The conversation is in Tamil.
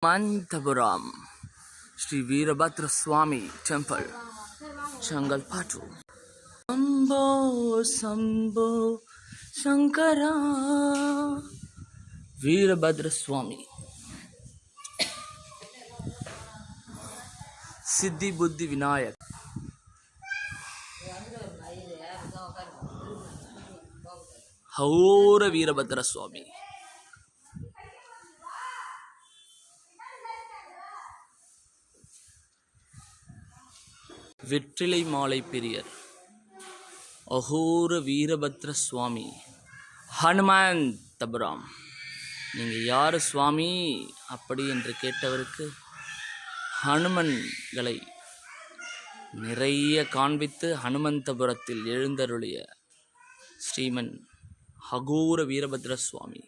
Mantapuram Sri Veerabhadra Swami Temple, Changalpattu. Sambho Sambho Shankara Veerabhadra Swami Siddhi Buddhi Vinayak Haura Veerabhadra Swami. வெற்றிலை மாலை பெரியர் அகோர வீரபத்ர சுவாமி ஹனுமந்தபுரம். நீங்கள் யார் சுவாமி அப்படி என்று கேட்டவருக்கு ஹனுமன்களை நிறைய காண்பித்து ஹனுமந்தபுரத்தில் எழுந்தருளிய ஸ்ரீமன் அகோர வீரபத்ர சுவாமி.